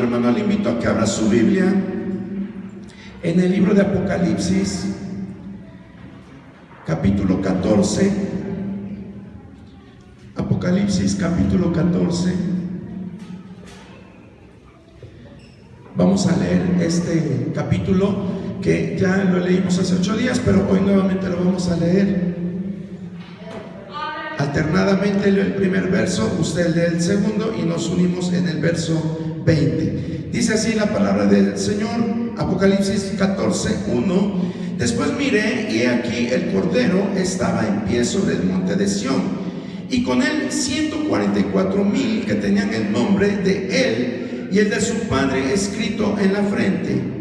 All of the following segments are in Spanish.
amado hermano, le invito a que abra su Biblia en el libro de Apocalipsis, capítulo 14. Apocalipsis, capítulo 14. Vamos a leer este capítulo que ya lo leímos hace 8 días, pero hoy nuevamente lo vamos a leer. Alternadamente leo el primer verso, usted lee el segundo y nos unimos en el verso 20. Dice así la palabra del Señor, Apocalipsis 14:1. Después miré y he aquí el Cordero estaba en pie sobre el monte de Sión, y con él 144,000 que tenían el nombre de él y el de su Padre escrito en la frente.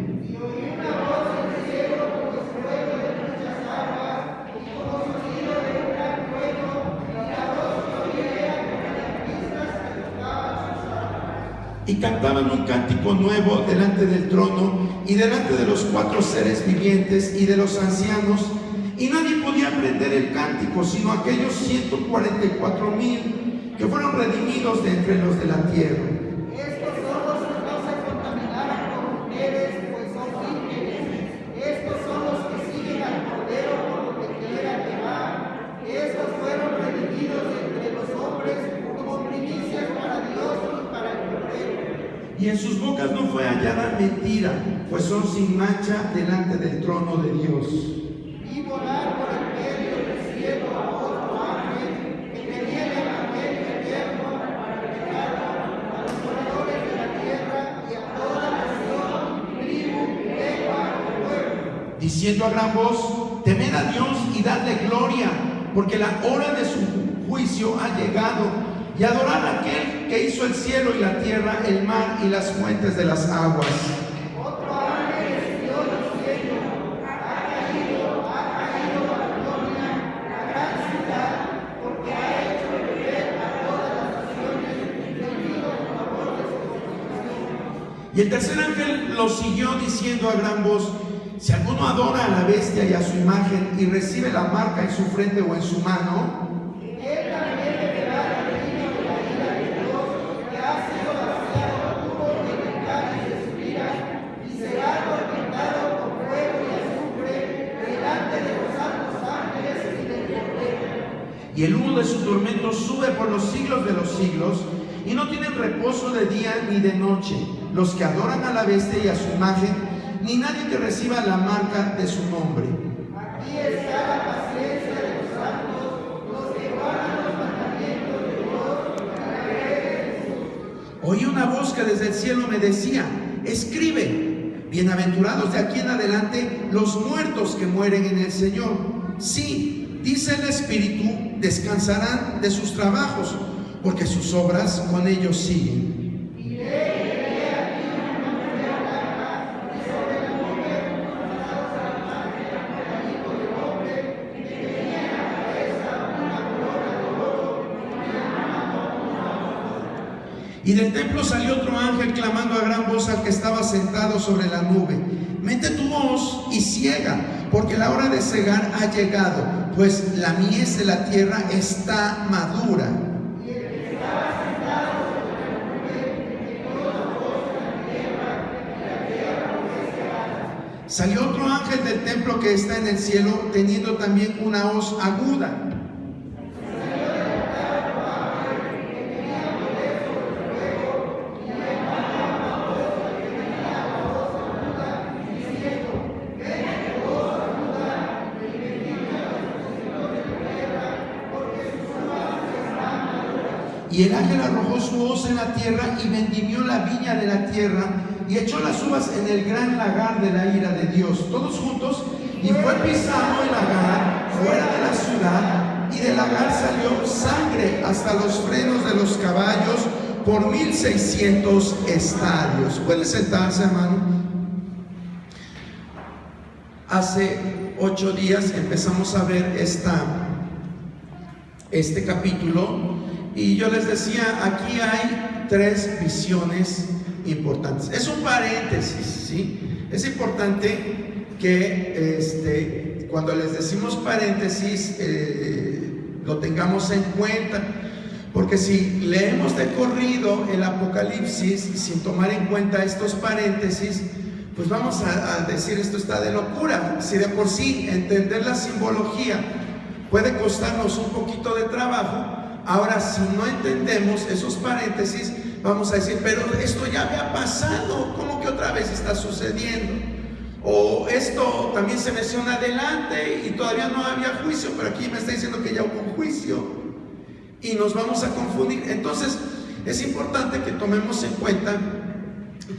Y cantaban un cántico nuevo delante del trono y delante de los 4 seres vivientes y de los ancianos, y nadie podía aprender el cántico sino aquellos 144,000 que fueron redimidos de entre los de la tierra. Estos son los que no se contaminaron con mujeres, pues son vírgenes. Estos son los que siguen al Cordero por donde quiera que va. Estos fueron redimidos de entre los hombres como primicias para Dios y para el Cordero. Y en sus bocas no fue hallada mentira, pues son sin mancha delante del trono de Dios. Y volar por el medio del cielo a otro ángel que tenía el evangelio eterno para predicarlo a los moradores de la tierra y a toda nación, tribu, lengua y pueblo, Diciendo a gran voz: temed a Dios y dadle gloria, porque la hora de su juicio ha llegado, y adorad a aquel que hizo el cielo y la tierra, el mar y las fuentes de las aguas. Otro ángel espió diciendo: ha caído Babilonia, la gran ciudad, porque ha hecho beber a todas las naciones del vino en favor de su fornicación. Y el tercer ángel lo siguió diciendo a gran voz: si alguno adora a la bestia y a su imagen y recibe la marca en su frente o en su mano, Él también beberá del vino de la ira de Dios, que ha sido vaciado tubo en el cáliz de su ira, y será atormentado con fuego y azufre delante de los santos ángeles y del Cordero. y el humo de su tormento sube por los siglos de los siglos, y no tienen reposo de día ni de noche los que adoran a la bestia y a su imagen, ni nadie que reciba la marca de su nombre. Aquí está la paciencia de los santos, los que guardan los mandamientos de Dios para creer en Jesús. Oí una voz que desde el cielo me decía: escribe, bienaventurados de aquí en adelante los muertos que mueren en el Señor. Sí, dice el Espíritu, descansarán de sus trabajos, porque sus obras con ellos siguen. Y del templo salió otro ángel clamando a gran voz al que estaba sentado sobre la nube: mete tu hoz y ciega, porque la hora de cegar ha llegado, pues la mies de la tierra está madura. Salió otro ángel del templo que está en el cielo, teniendo también una hoz aguda. Y el ángel arrojó su hoz en la tierra y vendimió la viña de la tierra y echó las uvas en el gran lagar de la ira de Dios, todos juntos, y fue pisado el lagar fuera de la ciudad, y del lagar salió sangre hasta los frenos de los caballos por 1,600 estadios. Puede sentarse, hermano. Hace 8 días empezamos a ver este capítulo. Y yo les decía, aquí hay 3 visiones importantes. Es un paréntesis, ¿sí? Es importante que cuando les decimos paréntesis lo tengamos en cuenta, Porque si leemos de corrido el Apocalipsis sin tomar en cuenta estos paréntesis, pues vamos a decir esto está de locura. Si de por sí entender la simbología puede costarnos un poquito de trabajo, ahora si no entendemos esos paréntesis, vamos a decir, pero esto ya había pasado, ¿cómo que otra vez está sucediendo? O esto también se menciona adelante y todavía no había juicio, pero aquí me está diciendo que ya hubo un juicio y nos vamos a confundir. Entonces es importante que tomemos en cuenta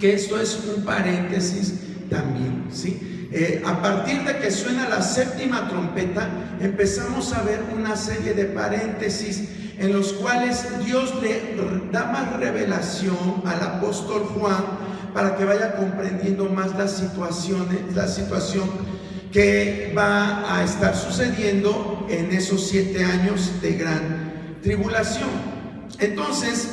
que esto es un paréntesis también, ¿sí? A partir de que suena la séptima trompeta, empezamos a ver una serie de paréntesis en los cuales Dios le da más revelación al apóstol Juan para que vaya comprendiendo más la situación que va a estar sucediendo en esos 7 años de gran tribulación. Entonces,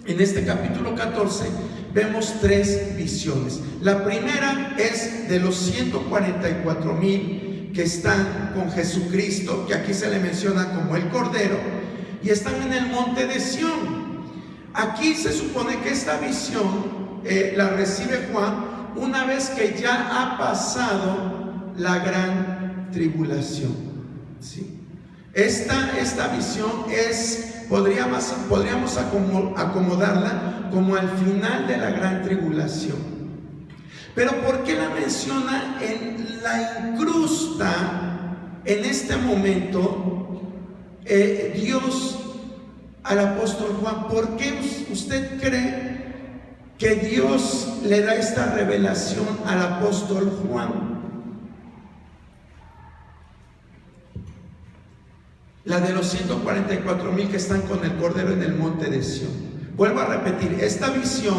en este capítulo 14 vemos 3 visiones. La primera es de los 144,000 que están con Jesucristo, que aquí se le menciona como el Cordero, y están en el monte de Sión. Aquí se supone que esta visión la recibe Juan una vez que ya ha pasado la gran tribulación, ¿sí? Esta visión podríamos acomodarla como al final de la gran tribulación. Pero ¿por qué la menciona la incrusta en este momento Dios al apóstol Juan? ¿Por qué usted cree que Dios le da esta revelación al apóstol Juan? La de los 144,000 que están con el Cordero en el monte de Sión. Vuelvo a repetir, esta visión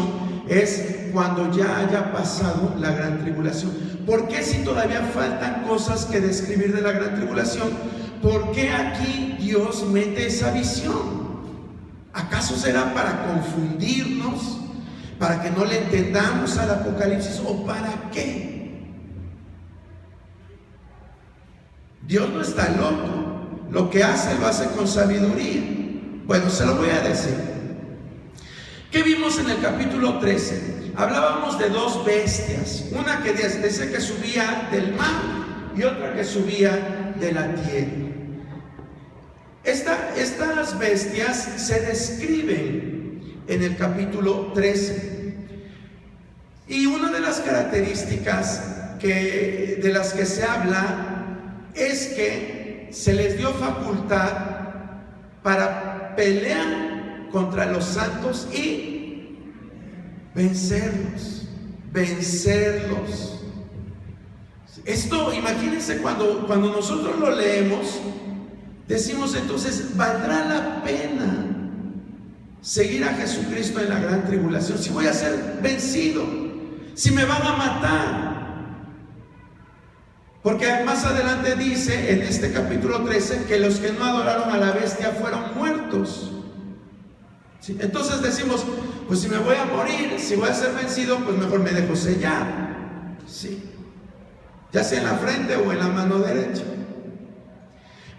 es cuando ya haya pasado la gran tribulación. ¿Por qué si todavía faltan cosas que describir de la gran tribulación? ¿Por qué aquí Dios mete esa visión? ¿Acaso será para confundirnos? ¿Para que no le entendamos al Apocalipsis? ¿O para qué? Dios no está loco. Lo que hace, lo hace con sabiduría. Bueno, se lo voy a decir. ¿Qué vimos en el capítulo 13? Hablábamos de 2 bestias. Una que dice que subía del mar y otra que subía de la tierra. Estas bestias se describen en el capítulo 13. Y una de las características de las que se habla es que se les dio facultad para pelear contra los santos y vencerlos. Esto, imagínense, cuando nosotros lo leemos, decimos entonces, ¿valdrá la pena seguir a Jesucristo en la gran tribulación? Si voy a ser vencido, si me van a matar. Porque más adelante dice en este capítulo 13 que los que no adoraron a la bestia fueron muertos, ¿sí? Entonces decimos, pues si me voy a morir, si voy a ser vencido, pues mejor me dejo sellar, ¿sí? Ya sea en la frente o en la mano derecha.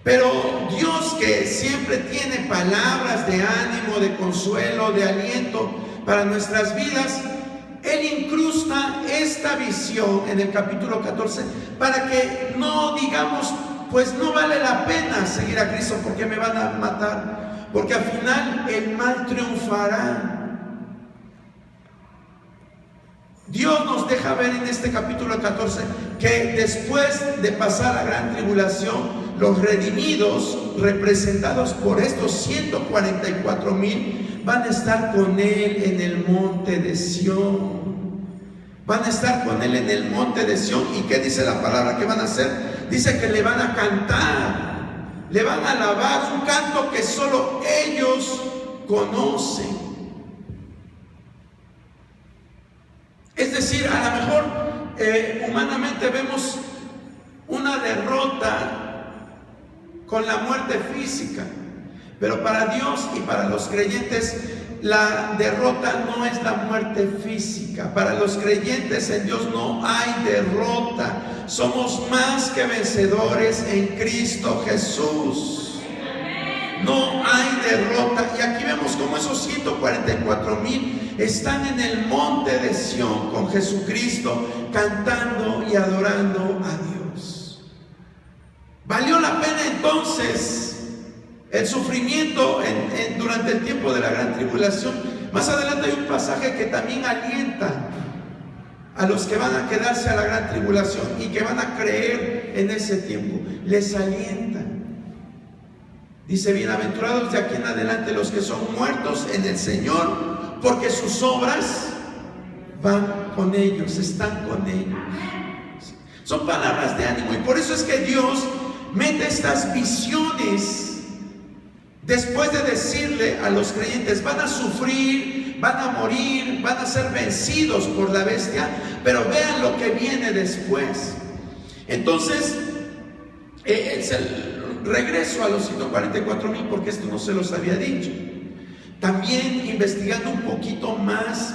Pero Dios, que siempre tiene palabras de ánimo, de consuelo, de aliento para nuestras vidas, Él incrusta esta visión en el capítulo 14 para que no digamos, pues no vale la pena seguir a Cristo porque me van a matar, porque al final el mal triunfará. Dios nos deja ver en este capítulo 14 que después de pasar la gran tribulación, los redimidos, representados por estos 144,000, van a estar con Él en el monte de Sión. Van a estar con Él en el monte de Sión. ¿Y qué dice la palabra que van a hacer? Dice que le van a cantar, le van a alabar, un canto que solo ellos conocen. Es decir, a lo mejor humanamente vemos una derrota con la muerte física, pero para Dios y para los creyentes la derrota no es la muerte física. Para los creyentes en Dios no hay derrota. Somos más que vencedores en Cristo Jesús. no hay derrota. Y aquí vemos cómo esos 144,000 están en el monte de Sión con Jesucristo, cantando y adorando a Dios. ¿Valió la pena entonces el sufrimiento durante el tiempo de la gran tribulación? Más adelante hay un pasaje que también alienta a los que van a quedarse a la gran tribulación y que van a creer en ese tiempo. Les alienta. Dice: bienaventurados de aquí en adelante los que son muertos en el Señor, porque sus obras van con ellos, están con ellos. Son palabras de ánimo, y por eso es que Dios mete estas visiones después de decirle a los creyentes: van a sufrir, van a morir, van a ser vencidos por la bestia, pero vean lo que viene después. Entonces, es el regreso a los 144,000, porque esto no se los había dicho. También investigando un poquito más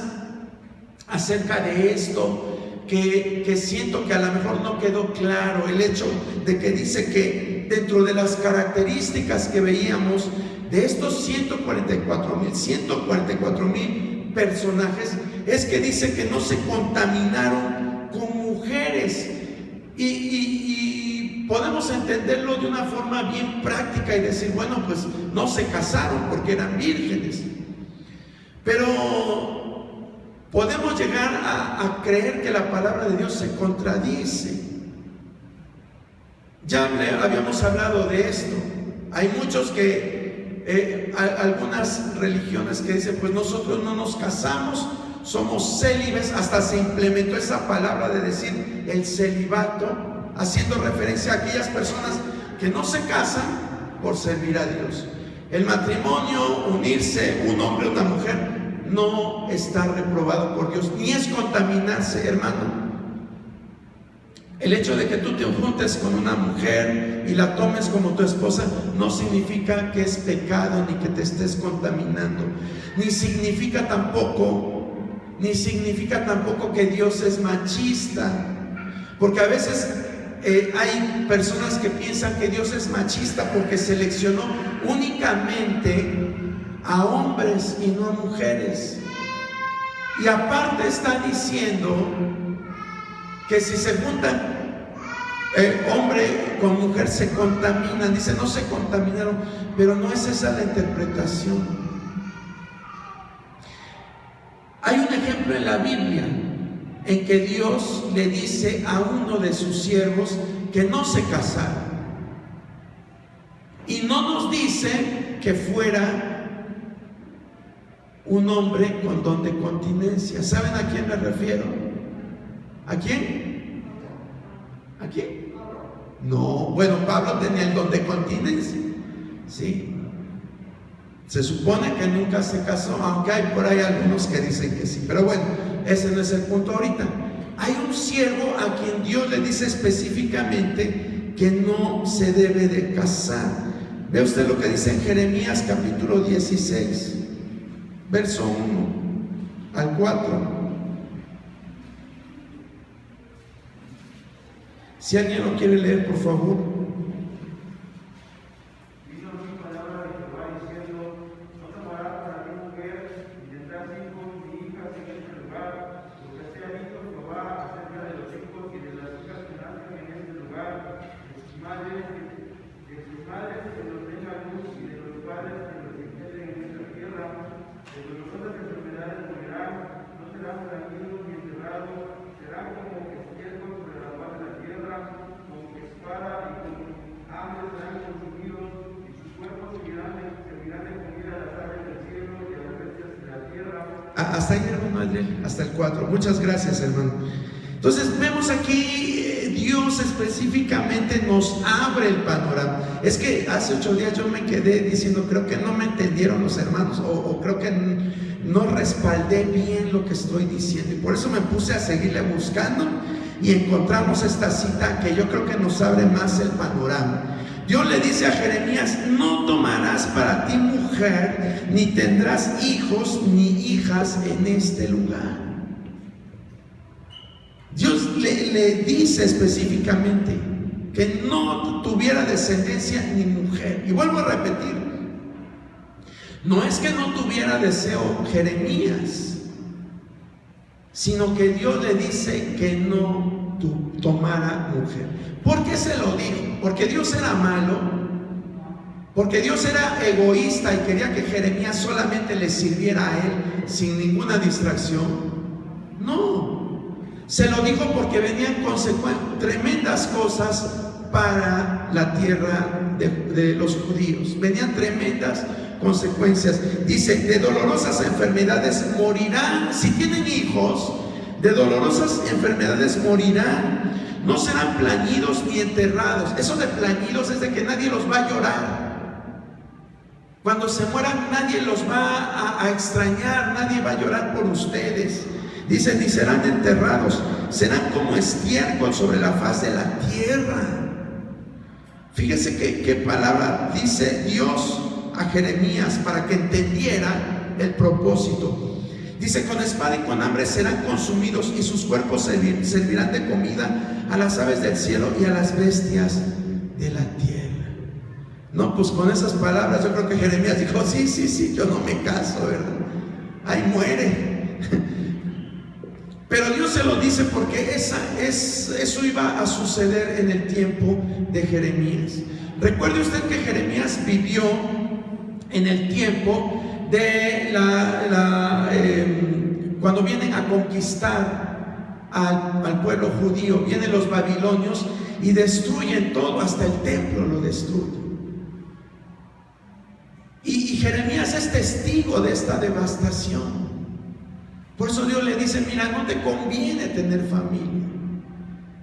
acerca de esto, que siento que a lo mejor no quedó claro el hecho de que dice que dentro de las características que veíamos de estos 144,000 personajes, es que dice que no se contaminaron con mujeres. Y podemos entenderlo de una forma bien práctica y decir: bueno, pues no se casaron porque eran vírgenes. Pero podemos llegar a creer que la palabra de Dios se contradice. Ya habíamos hablado de esto. Hay muchos algunas religiones que dicen: pues nosotros no nos casamos, somos célibes. Hasta se implementó esa palabra de decir el celibato, haciendo referencia a aquellas personas que no se casan por servir a Dios. El matrimonio, unirse un hombre y una mujer, no está reprobado por Dios, ni es contaminarse, hermano. El hecho de que tú te juntes con una mujer y la tomes como tu esposa no significa que es pecado, ni que te estés contaminando, ni significa tampoco que Dios es machista, porque a veces hay personas que piensan que Dios es machista porque seleccionó únicamente a hombres y no a mujeres. Y aparte está diciendo que si se juntan hombre con mujer se contaminan. Dice: no se contaminaron, pero no es esa la interpretación. Hay un ejemplo en la Biblia en que Dios le dice a uno de sus siervos que no se casara, y no nos dice que fuera un hombre con don de continencia. ¿Saben a quién me refiero? ¿A quién? ¿A quién? No, bueno, Pablo tenía el don de continencia, ¿sí? Se supone que nunca se casó, aunque hay por ahí algunos que dicen que sí, pero bueno, ese no es el punto ahorita. Hay un siervo a quien Dios le dice específicamente que no se debe de casar. Ve usted lo que dice en Jeremías capítulo 16, verso 1 al 4. Si alguien lo quiere leer, por favor. Hasta ahí, hermano Adriel, hasta el 4. Muchas gracias, hermano. Entonces vemos aquí, Dios específicamente nos abre el panorama. Es que hace 8 días yo me quedé diciendo: creo que no me entendieron los hermanos, o creo que no respaldé bien lo que estoy diciendo, y por eso me puse a seguirle buscando, y encontramos esta cita que yo creo que nos abre más el panorama. Dios le dice a Jeremías: no tomarás para ti mujer, ni tendrás hijos ni hijas en este lugar. Dios le dice específicamente que no tuviera descendencia ni mujer. Y vuelvo a repetir, No es que no tuviera deseo Jeremías, sino que Dios le dice que no tomara mujer. ¿Por qué se lo dijo? ¿Porque Dios era malo? ¿Porque Dios era egoísta y quería que Jeremías solamente le sirviera a él sin ninguna distracción? No, se lo dijo porque venían tremendas cosas para la tierra de los judíos. Venían tremendas consecuencias. Dice, de dolorosas enfermedades morirán. Si tienen hijos, de dolorosas enfermedades morirán. No serán plañidos ni enterrados. Eso de plañidos es de que nadie los va a llorar. Cuando se mueran nadie los va a extrañar, nadie va a llorar por ustedes. Dice, ni serán enterrados, serán como estiércol sobre la faz de la tierra. Fíjese qué palabra dice Dios a Jeremías para que entendiera el propósito. Dice, con espada y con hambre serán consumidos y sus cuerpos servirán de comida a las aves del cielo y a las bestias de la tierra. No, pues con esas palabras yo creo que Jeremías dijo, sí, yo no me caso, ¿verdad? Ahí muere. Pero Dios se lo dice porque eso iba a suceder en el tiempo de Jeremías. Recuerde usted que Jeremías vivió en el tiempo de cuando vienen a conquistar al pueblo judío, vienen los babilonios y destruyen todo, hasta el templo lo destruyen. Y Jeremías es testigo de esta devastación. Por eso Dios le dice, mira, no te conviene tener familia.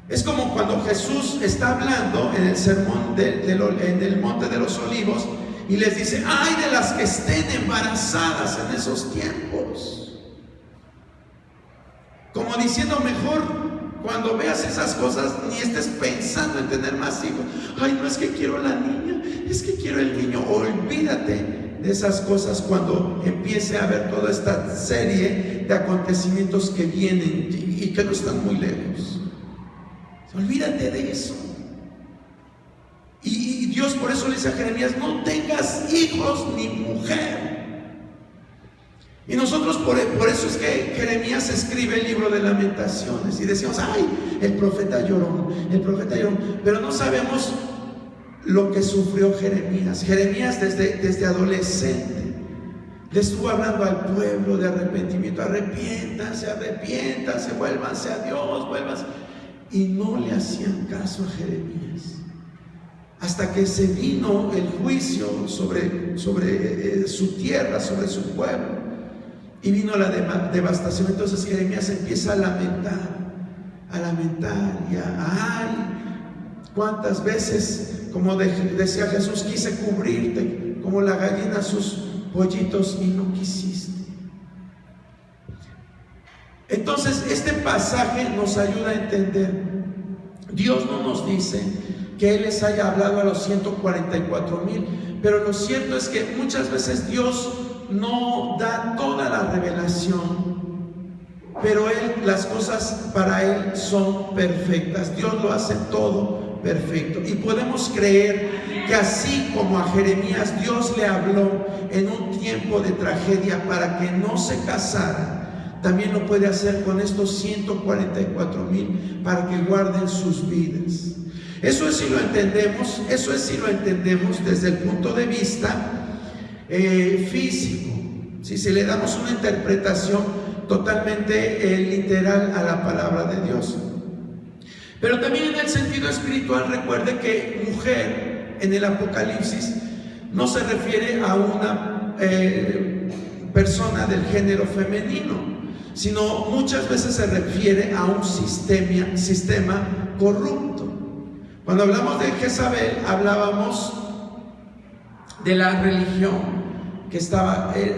Es como cuando Jesús está hablando en el sermón en el Monte de los Olivos y les dice, ay de las que estén embarazadas en esos tiempos. Como diciendo, mejor cuando veas esas cosas ni estés pensando en tener más hijos. Ay, no es que quiero la niña, es que quiero el niño. Olvídate de esas cosas cuando empiece a ver toda esta serie de acontecimientos que vienen y que no están muy lejos. Olvídate de eso. Y Dios por eso le dice a Jeremías, no tengas hijos ni mujer. Y nosotros por eso es que Jeremías escribe el libro de Lamentaciones y decimos, ay, el profeta lloró, pero no sabemos lo que sufrió Jeremías. Jeremías desde adolescente le estuvo hablando al pueblo de arrepentimiento, arrepiéntanse, vuélvanse a Dios, vuélvanse. Y no le hacían caso a Jeremías. Hasta que se vino el juicio sobre su tierra, sobre su pueblo. Y vino la devastación. Entonces Jeremías empieza a lamentar y ay, cuántas veces, como decía Jesús, quise cubrirte como la gallina sus pollitos y no quisiste. Entonces este pasaje nos ayuda a entender. Dios no nos dice que Él les haya hablado a los 144,000, pero lo cierto es que muchas veces Dios no da toda la revelación, pero las cosas para Él son perfectas. Dios lo hace todo perfecto. Y podemos creer que así como a Jeremías Dios le habló en un tiempo de tragedia para que no se casara, también lo puede hacer con estos 144,000 para que guarden sus vidas. Eso es si lo entendemos desde el punto de vista físico, si le damos una interpretación totalmente literal a la palabra de Dios. Pero también en el sentido espiritual, recuerde que mujer en el Apocalipsis no se refiere a una persona del género femenino, sino muchas veces se refiere a un sistema corrupto. Cuando hablamos de Jezabel, hablábamos de la religión que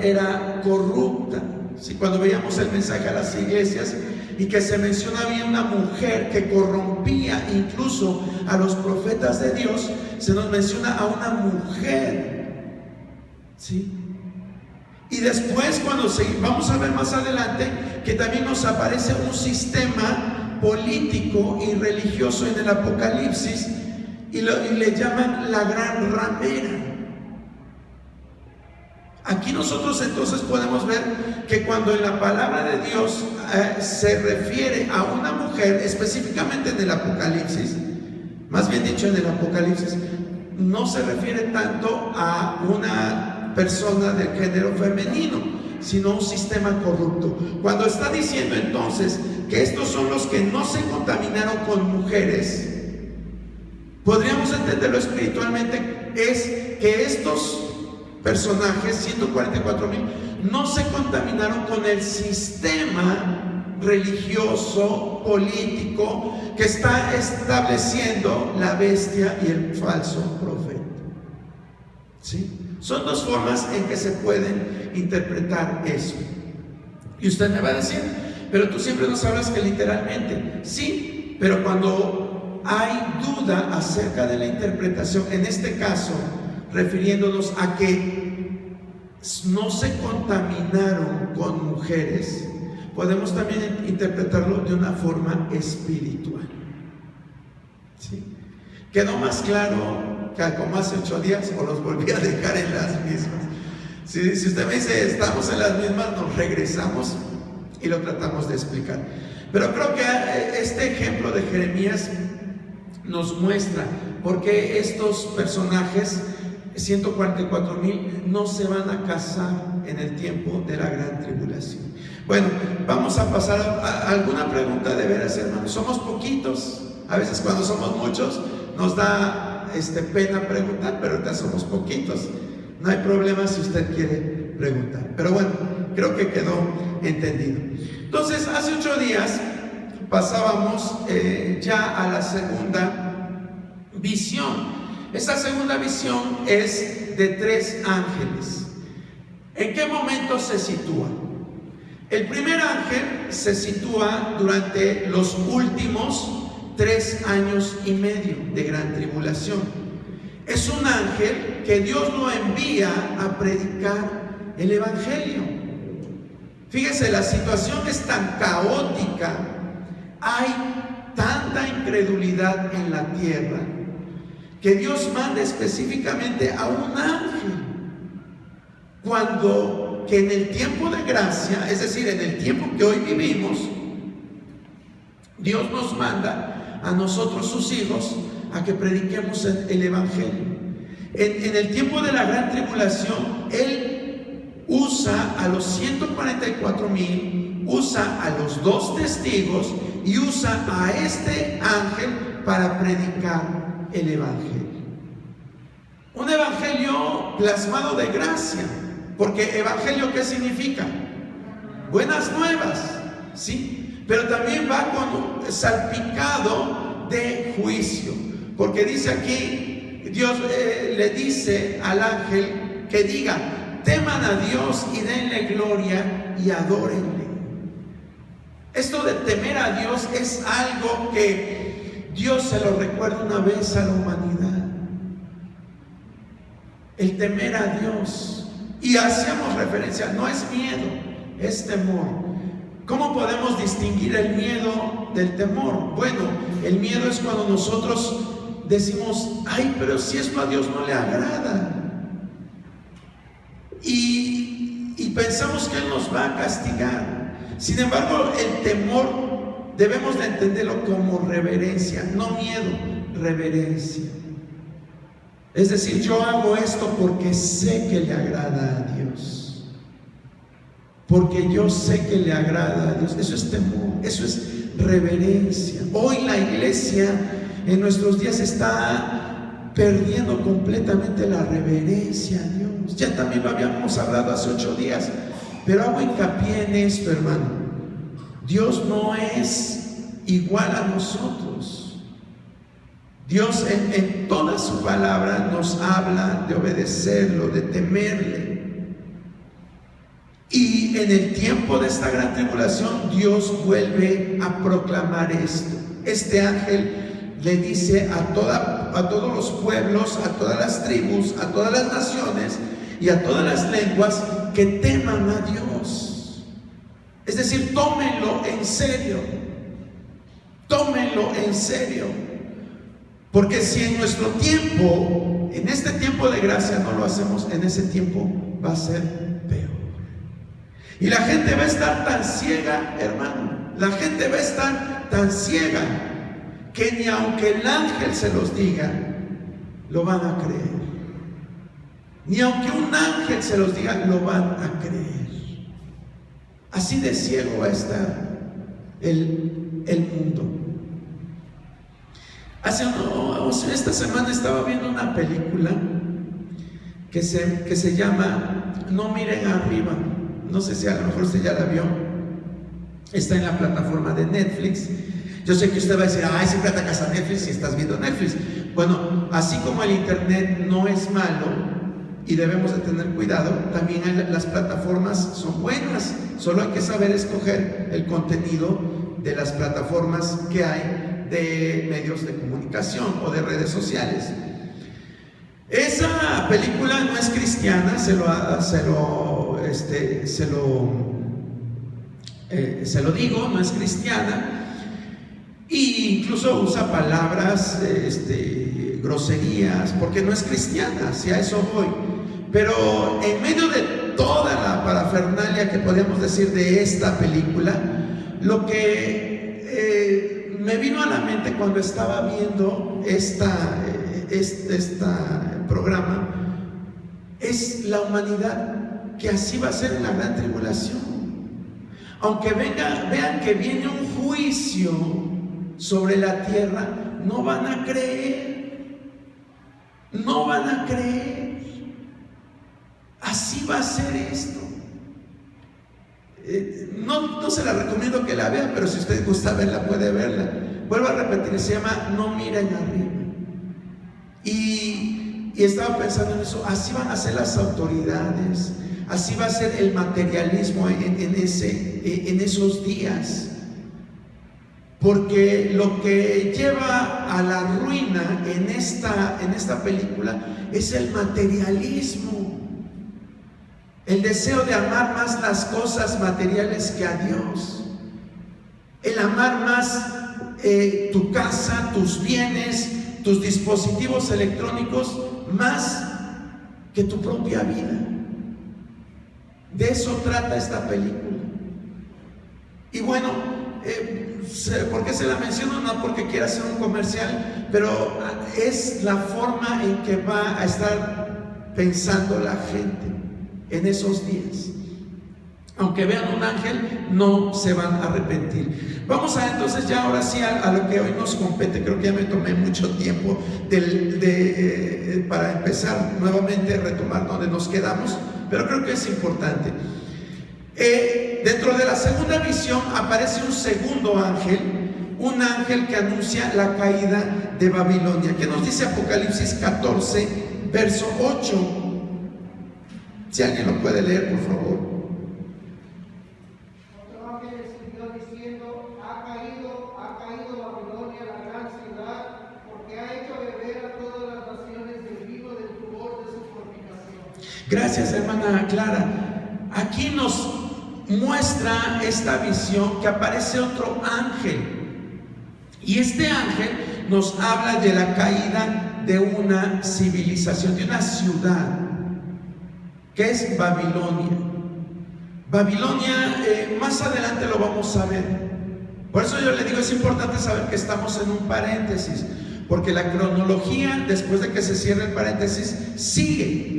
era corrupta. ¿Sí? Cuando veíamos el mensaje a las iglesias y que se menciona había una mujer que corrompía incluso a los profetas de Dios, se nos menciona a una mujer. ¿Sí? Y después vamos a ver más adelante que también nos aparece un sistema político y religioso en el Apocalipsis y le llaman la gran ramera. Aquí nosotros entonces podemos ver que cuando en la palabra de Dios se refiere a una mujer, específicamente en el Apocalipsis, más bien dicho en el Apocalipsis, no se refiere tanto a una persona del género femenino, sino a un sistema corrupto. Cuando está diciendo entonces que estos son los que no se contaminaron con mujeres, podríamos entenderlo espiritualmente, es que estos personajes, 144,000, no se contaminaron con el sistema religioso, político, que está estableciendo la bestia y el falso profeta. ¿Sí? Son dos formas en que se pueden interpretar eso. Y usted me va a decir, pero tú siempre nos hablas que literalmente. Sí, pero cuando hay duda acerca de la interpretación, en este caso, refiriéndonos a que no se contaminaron con mujeres, podemos también interpretarlo de una forma espiritual. ¿Sí? Quedó más claro que como hace 8 días, o los volví a dejar en las mismas. Si usted me dice estamos en las mismas, nos regresamos y lo tratamos de explicar. Pero creo que este ejemplo de Jeremías nos muestra por qué estos personajes, 144,000, no se van a casar en el tiempo de la gran tribulación. Bueno, vamos a pasar a alguna pregunta de veras, hermanos. Somos poquitos. A veces cuando somos muchos nos da pena preguntar, pero ahorita somos poquitos. No hay problema si usted quiere preguntar. Pero bueno, creo que quedó entendido. Entonces, hace 8 días pasábamos ya a la segunda visión. Esta segunda visión es de 3 ángeles. ¿En qué momento se sitúa? El primer ángel se sitúa durante los últimos 3 años y medio de gran tribulación. Es un ángel que Dios lo envía a predicar el evangelio. Fíjese, la situación es tan caótica, hay tanta incredulidad en la tierra, que Dios manda específicamente a un ángel, cuando que en el tiempo de gracia, es decir, en el tiempo que hoy vivimos, Dios nos manda a nosotros, sus hijos, a que prediquemos el evangelio. En el tiempo de la gran tribulación, Él usa a los 144,000, usa a los 2 testigos y usa a este ángel para predicar el evangelio. Un evangelio plasmado de gracia, porque evangelio, ¿qué significa? Buenas nuevas, ¿sí? Pero también va con salpicado de juicio, porque dice aquí, Dios le dice al ángel que diga: teman a Dios y denle gloria y adórenle. Esto de temer a Dios es algo que Dios se lo recuerda una vez a la humanidad. El temer a Dios. Y hacíamos referencia, no es miedo, es temor. ¿Cómo podemos distinguir el miedo del temor? Bueno, el miedo es cuando nosotros decimos: ay, pero si esto a Dios no le agrada. Y pensamos que Él nos va a castigar. Sin embargo, el temor debemos de entenderlo como reverencia, no miedo, reverencia. Es decir, yo hago esto porque sé que le agrada a Dios. Porque yo sé que le agrada a Dios. Eso es temor, eso es reverencia. Hoy la iglesia en nuestros días está perdiendo completamente la reverencia a Dios. Ya también lo habíamos hablado hace 8 días, pero hago hincapié en esto, hermano. Dios no es igual a nosotros. Dios en toda su palabra nos habla de obedecerlo, de temerle. Y en el tiempo de esta gran tribulación, Dios vuelve a proclamar esto. Este ángel le dice a todos los pueblos, a todas las tribus, a todas las naciones y a todas las lenguas que teman a Dios. Es decir, tómenlo en serio. Tómenlo en serio. Porque si en nuestro tiempo, en este tiempo de gracia no lo hacemos, en ese tiempo va a ser peor. Y la gente va a estar tan ciega, hermano, la gente va a estar tan ciega que ni aunque el ángel se los diga, lo van a creer. Ni aunque un ángel se los diga, lo van a creer. Así de ciego va a estar el mundo. Esta semana estaba viendo una película que se llama No miren arriba. No sé si a lo mejor usted ya la vio. Está en la plataforma de Netflix. Yo sé que usted va a decir, ay, siempre atacas a Netflix si estás viendo Netflix. Bueno, así como el internet no es malo y debemos de tener cuidado, también las plataformas son buenas. Solo hay que saber escoger el contenido de las plataformas que hay de medios de comunicación o de redes sociales. Esa película no es cristiana, se lo digo, no es cristiana, e incluso usa palabras, groserías, porque no es cristiana, si a eso voy. Pero en medio de toda la parafernalia que podemos decir de esta película, lo que me vino a la mente cuando estaba viendo este programa es la humanidad, que así va a ser en la gran tribulación. Aunque vean que viene un juicio sobre la tierra, no van a creer. No van a creer. Así va a ser esto. No se la recomiendo que la vea, pero si usted gusta verla, puede verla. Vuelvo a repetir, se llama No miren arriba. Y estaba pensando en eso. Así van a ser las autoridades, así va a ser el materialismo en esos días. Porque lo que lleva a la ruina en esta película es el materialismo. El deseo de amar más las cosas materiales que a Dios. El amar más tu casa, tus bienes, tus dispositivos electrónicos, más que tu propia vida. De eso trata esta película. Y bueno, ¿por qué se la menciono? No porque quiera hacer un comercial, pero es la forma en que va a estar pensando la gente en esos días. Aunque vean un ángel, no se van a arrepentir. Vamos a entonces ya ahora sí a lo que hoy nos compete. Creo que ya me tomé mucho tiempo para empezar nuevamente a retomar donde nos quedamos, pero creo que es importante. Dentro de la segunda visión aparece un segundo ángel, un ángel que anuncia la caída de Babilonia. ¿Qué nos dice Apocalipsis 14, verso 8? Si alguien lo puede leer, por favor. Otro ángel escribió diciendo: ha caído Babilonia, la gran ciudad, porque ha hecho beber a todas las naciones del vino del furor de su fornicación. Gracias, hermana Clara. Aquí nos muestra esta visión que aparece otro ángel. Y este ángel nos habla de la caída de una civilización, de una ciudad, que es Babilonia. Babilonia, más adelante lo vamos a ver. Por eso yo le digo, es importante saber que estamos en un paréntesis, porque la cronología, después de que se cierre el paréntesis, sigue.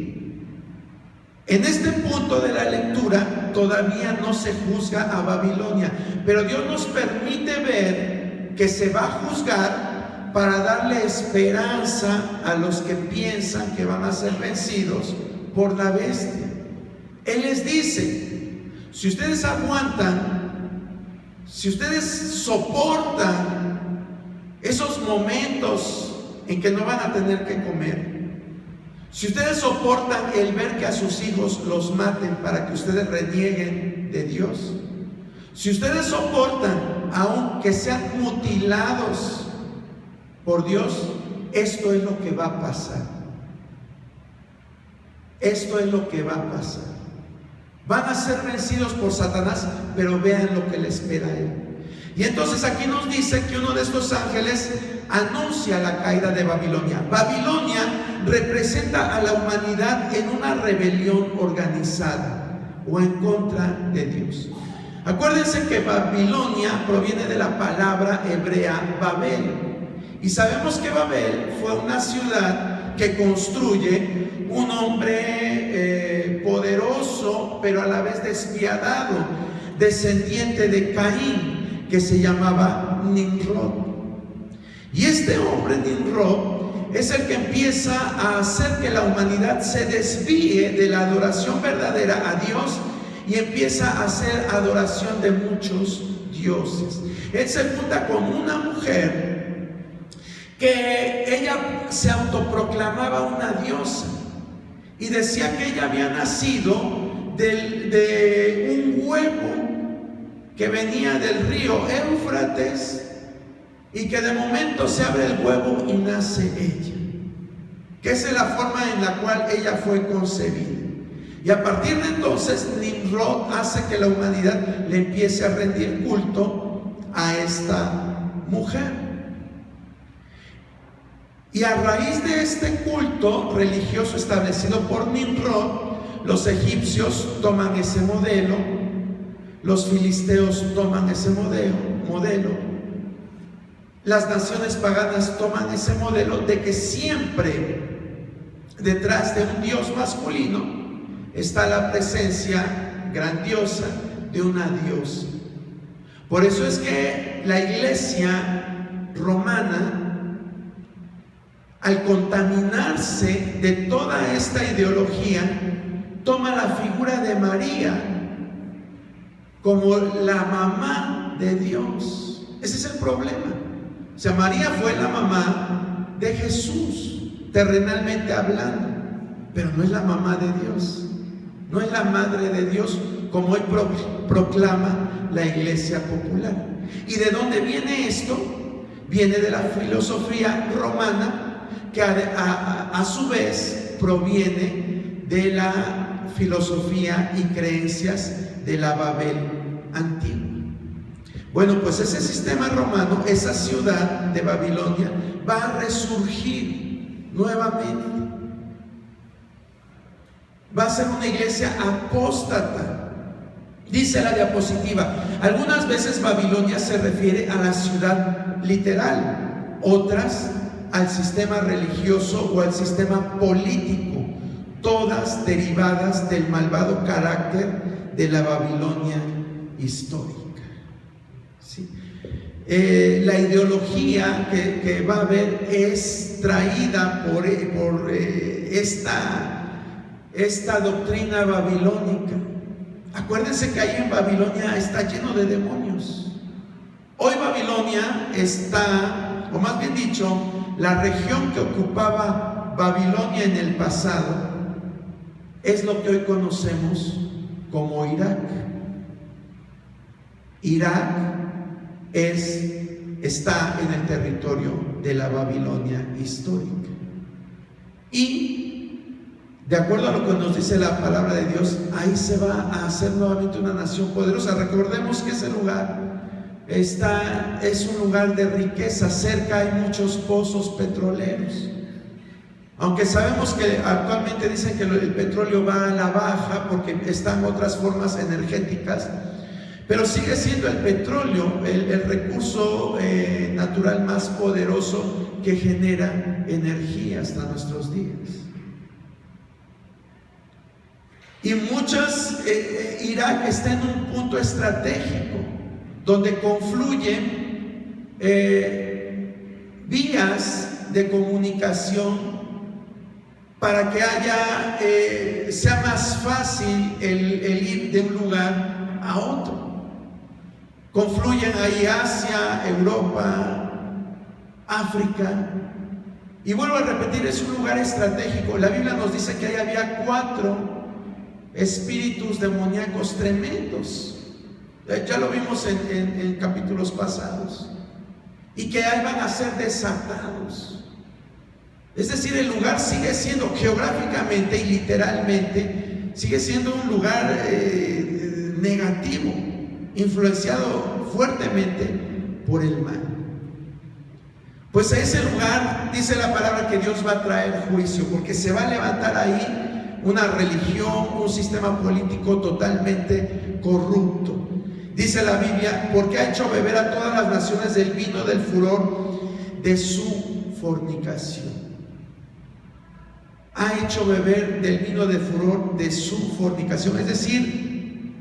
En este punto de la lectura todavía no se juzga a Babilonia, pero Dios nos permite ver que se va a juzgar para darle esperanza a los que piensan que van a ser vencidos por la bestia. Él les dice: si ustedes aguantan, si ustedes soportan esos momentos en que no van a tener que comer, si ustedes soportan el ver que a sus hijos los maten para que ustedes renieguen de Dios, si ustedes soportan aun que sean mutilados por Dios, esto es lo que va a pasar. Esto es lo que va a pasar. Van a ser vencidos por Satanás, pero vean lo que le espera a él. Y entonces aquí nos dice que uno de estos ángeles anuncia la caída de Babilonia. Babilonia representa a la humanidad en una rebelión organizada o en contra de Dios. Acuérdense que Babilonia proviene de la palabra hebrea Babel. Y sabemos que Babel fue una ciudad que construye un hombre poderoso, pero a la vez despiadado, descendiente de Caín, que se llamaba Nimrod. Y este hombre, Nimrod, es el que empieza a hacer que la humanidad se desvíe de la adoración verdadera a Dios y empieza a hacer adoración de muchos dioses. Él se junta con una mujer que ella se autoproclamaba una diosa y decía que ella había nacido de un huevo que venía del río Éufrates, y que de momento se abre el huevo y nace ella, que esa es la forma en la cual ella fue concebida. Y a partir de entonces Nimrod hace que la humanidad le empiece a rendir culto a esta mujer. Y a raíz de este culto religioso establecido por Nimrod, los egipcios toman ese modelo, los filisteos toman ese modelo, las naciones paganas toman ese modelo de que siempre detrás de un dios masculino está la presencia grandiosa de una diosa. Por eso es que la iglesia romana, al contaminarse de toda esta ideología, toma la figura de María como la mamá de Dios. Ese es el problema. O sea, María fue la mamá de Jesús, terrenalmente hablando, pero no es la mamá de Dios, no es la madre de Dios, como hoy proclama la iglesia popular. ¿Y de dónde viene esto? Viene de la filosofía romana, que a su vez proviene de la filosofía y creencias de la Babel antigua. Bueno, pues ese sistema romano, esa ciudad de Babilonia, va a resurgir nuevamente. Va a ser una iglesia apóstata. Dice la diapositiva, algunas veces Babilonia se refiere a la ciudad literal, otras al sistema religioso o al sistema político, todas derivadas del malvado carácter de la Babilonia histórica. ¿Sí? La ideología que va a haber es traída por esta doctrina babilónica. Acuérdense que ahí en Babilonia está lleno de demonios. Hoy Babilonia está, o más bien dicho, la región que ocupaba Babilonia en el pasado es lo que hoy conocemos como Irak. Irak está en el territorio de la Babilonia histórica. Y de acuerdo a lo que nos dice la palabra de Dios, ahí se va a hacer nuevamente una nación poderosa. Recordemos que ese lugar es un lugar de riqueza. Cerca hay muchos pozos petroleros. Aunque sabemos que actualmente dicen que el petróleo va a la baja porque están otras formas energéticas, pero sigue siendo el petróleo el recurso natural más poderoso que genera energía hasta nuestros días. Y Irak está en un punto estratégico donde confluyen vías de comunicación para que sea más fácil el ir de un lugar a otro. Confluyen ahí Asia, Europa, África. Y vuelvo a repetir, es un lugar estratégico. La Biblia nos dice que ahí había 4 espíritus demoníacos tremendos. Ya lo vimos en capítulos pasados. Y que ahí van a ser desatados. Es decir, el lugar sigue siendo geográficamente y literalmente, sigue siendo un lugar negativo, influenciado fuertemente por el mal. Pues a ese lugar dice la palabra que Dios va a traer juicio, porque se va a levantar ahí una religión, un sistema político totalmente corrupto. Dice la Biblia, porque ha hecho beber a todas las naciones del vino del furor de su fornicación. Ha hecho beber del vino de furor de su fornicación. Es decir,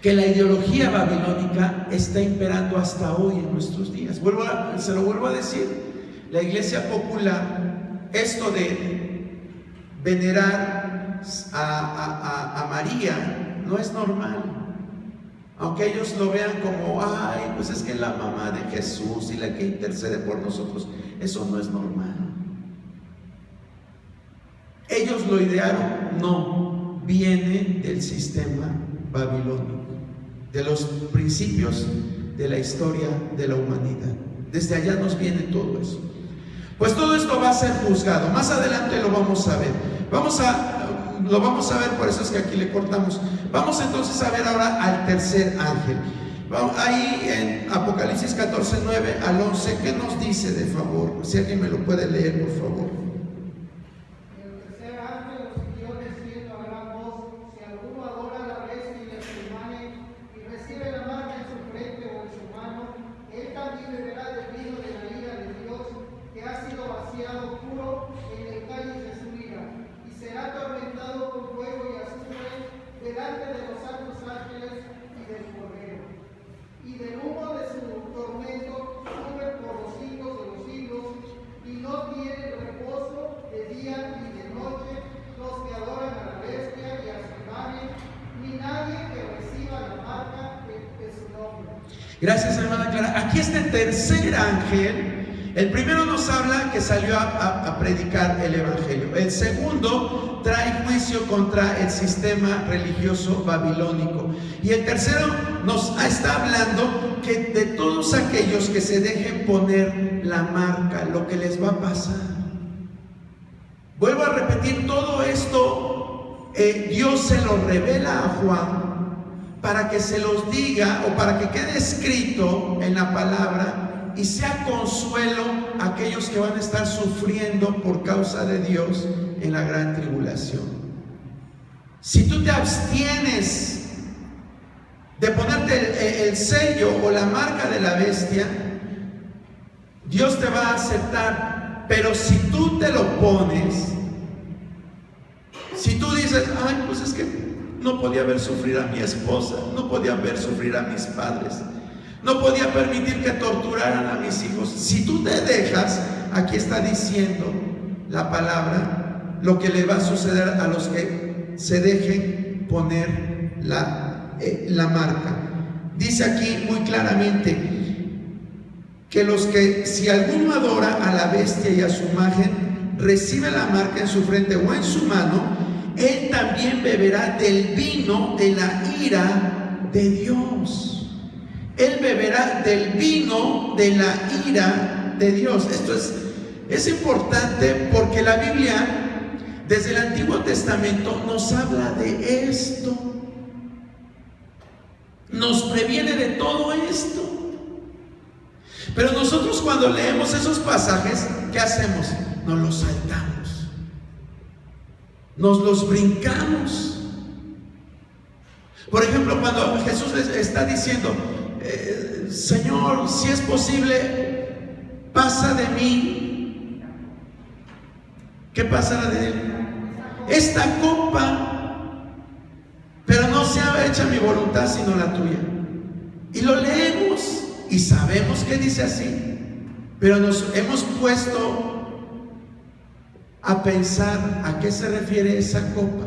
que la ideología babilónica está imperando hasta hoy en nuestros días. Se lo vuelvo a decir, la iglesia popular, esto de venerar a María no es normal. Aunque ellos lo vean como, ay, pues es que la mamá de Jesús y la que intercede por nosotros, eso no es normal. Ellos lo idearon, no, viene del sistema babilónico, de los principios de la historia de la humanidad. Desde allá nos viene todo eso. Pues todo esto va a ser juzgado. Más adelante lo vamos a ver. Lo vamos a ver, por eso es que aquí le cortamos. Vamos entonces a ver ahora al tercer ángel. Ahí en Apocalipsis 14, 9 al 11, ¿qué nos dice de favor? Si alguien me lo puede leer, por favor. El tercer ángel los siguió diciendo a gran voz: si alguno adora a la bestia y a su imagen y recibe la marca en su frente o en su mano, él también beberá del vino de la ira de Dios, que ha sido vaciado puro en el cáliz de su ira, y será atormentado con fuego y azufre delante de los santos ángeles y del Cordero. Y del humo de su tormento sube por los siglos de los siglos, y no tienen reposo de día ni de noche los que adoran a la bestia y a su imagen, ni nadie que reciba la marca de su nombre. Gracias, hermana Clara. Aquí este tercer ángel, el primero nos habla que salió a predicar el evangelio. El segundo trae juicio contra el sistema religioso babilónico. Y el tercero nos está hablando que de todos aquellos que se dejen poner la marca, lo que les va a pasar. Vuelvo a repetir, todo esto Dios se lo revela a Juan para que se los diga o para que quede escrito en la palabra y sea consuelo a aquellos que van a estar sufriendo por causa de Dios en la gran tribulación. Si tú te abstienes de ponerte el sello o la marca de la bestia, Dios te va a aceptar. Pero si tú te lo pones, si tú dices, ay, pues es que no podía ver sufrir a mi esposa, no podía ver sufrir a mis padres, no podía permitir que torturaran a mis hijos. Si tú te dejas, aquí está diciendo la palabra, lo que le va a suceder a los que se dejen poner la marca. Dice aquí muy claramente que si alguno adora a la bestia y a su imagen, recibe la marca en su frente o en su mano, él también beberá del vino de la ira de Dios. Él beberá del vino de la ira de Dios. Esto es importante porque la Biblia, desde el Antiguo Testamento, nos habla de esto. Nos previene de todo esto. Pero nosotros cuando leemos esos pasajes, ¿qué hacemos? Nos los saltamos. Nos los brincamos. Por ejemplo, cuando Jesús está diciendo, Señor, si es posible, pasa de mí. ¿Qué pasará de él? Esta copa, pero no sea hecha mi voluntad sino la tuya. Y lo leemos y sabemos que dice así, pero nos hemos puesto a pensar a qué se refiere esa copa,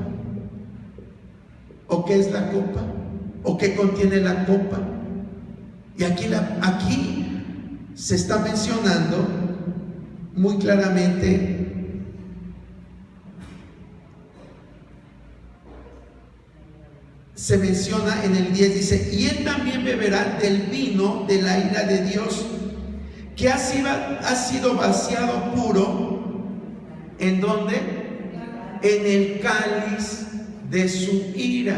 o qué es la copa, o qué contiene la copa. Y aquí se está mencionando muy claramente se menciona en el 10, dice, y él también beberá del vino de la ira de Dios, que ha sido vaciado puro, ¿en dónde? En el cáliz de su ira.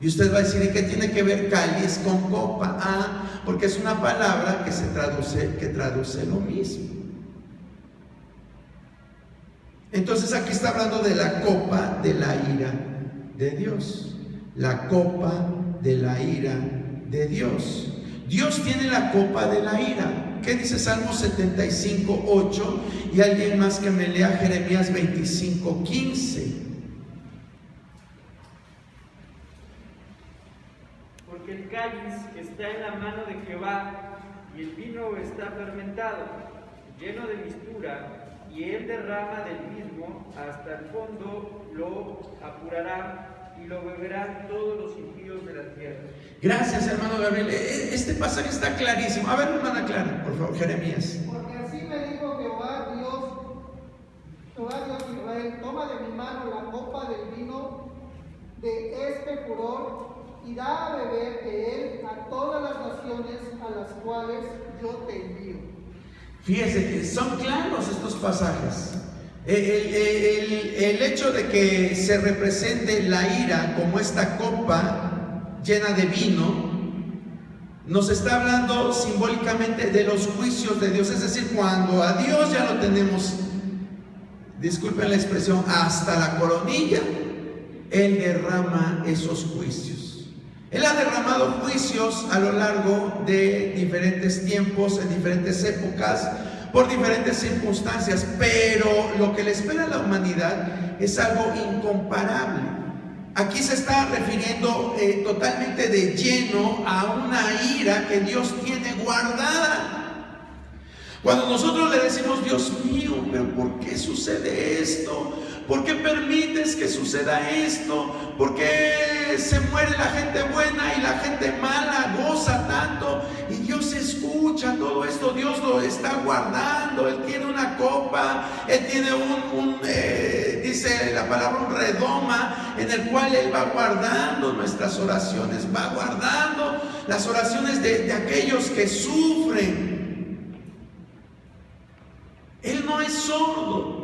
Y usted va a decir, ¿y qué tiene que ver cáliz con copa? Porque es una palabra que traduce lo mismo. Entonces aquí está hablando de la copa de la ira de Dios. La copa de la ira de Dios. Dios tiene la copa de la ira. ¿Qué dice Salmo 75, 8? Y alguien más que me lea Jeremías 25, 15. Porque el cáliz está en la mano de Jehová, y el vino está fermentado, lleno de mistura, y él derrama del mismo hasta el fondo, lo apurará, y lo beberán todos los impíos de la tierra. Gracias, hermano Gabriel. Este pasaje está clarísimo. A ver, hermana Clara, por favor, Jeremías. Porque así me dijo Jehová Dios de Israel, toma de mi mano la copa del vino de este furor y da a beber de él a todas las naciones a las cuales yo te envío. Fíjese que son claros estos pasajes. El hecho de que se represente la ira como esta copa llena de vino nos está hablando simbólicamente de los juicios de Dios. Es decir, cuando a Dios ya lo tenemos, disculpen la expresión, hasta la coronilla, Él derrama esos juicios. Él ha derramado juicios a lo largo de diferentes tiempos, en diferentes épocas, por diferentes circunstancias, pero lo que le espera a la humanidad es algo incomparable. Aquí se está refiriendo totalmente de lleno a una ira que Dios tiene guardada. Cuando nosotros le decimos, Dios mío, pero ¿por qué sucede esto? ¿Por qué permites que suceda esto? ¿Por qué se muere la gente buena y la gente mala goza tanto? Y Dios escucha todo esto, Dios lo está guardando. Él tiene una copa, Él tiene dice la palabra, un redoma en el cual Él va guardando nuestras oraciones, va guardando las oraciones de aquellos que sufren. Él no es sordo.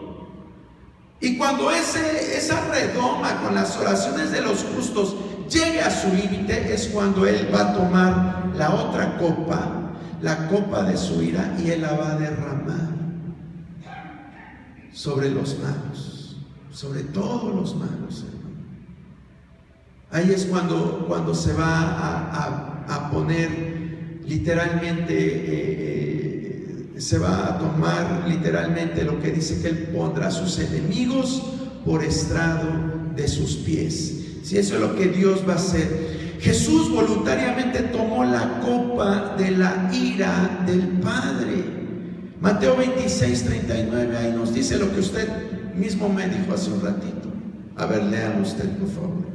Y cuando esa redoma con las oraciones de los justos llegue a su límite, es cuando Él va a tomar la otra copa, la copa de su ira, y Él la va a derramar sobre los malos, sobre todos los malos, hermano. Ahí es cuando se va a poner literalmente, se va a tomar literalmente lo que dice, que Él pondrá a sus enemigos por estrado de sus pies. Si eso es lo que Dios va a hacer. Jesús voluntariamente tomó la copa de la ira del Padre. Mateo 26, 39, ahí nos dice lo que usted mismo me dijo hace un ratito. A ver, léalo usted, por favor.